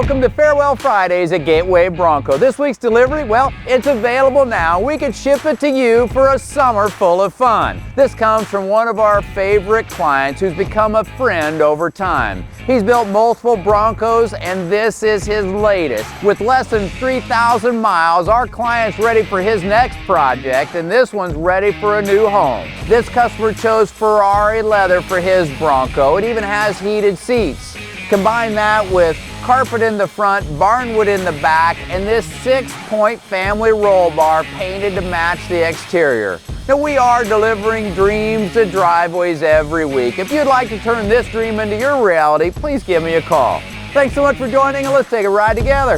Welcome to Farewell Fridays at Gateway Bronco. This week's delivery, well, it's available now. We can ship it to you for a summer full of fun. This comes from one of our favorite clients who's become a friend over time. He's built multiple Broncos, and this is his latest. With less than 3,000 miles, our client's ready for his next project, and this one's ready for a new home. This customer chose Ferrari leather for his Bronco. It even has heated seats. Combine that with carpet in the front, barnwood in the back, and this 6-point family roll bar painted to match the exterior. Now, we are delivering dreams to driveways every week. If you'd like to turn this dream into your reality, please give me a call. Thanks so much for joining, and let's take a ride together.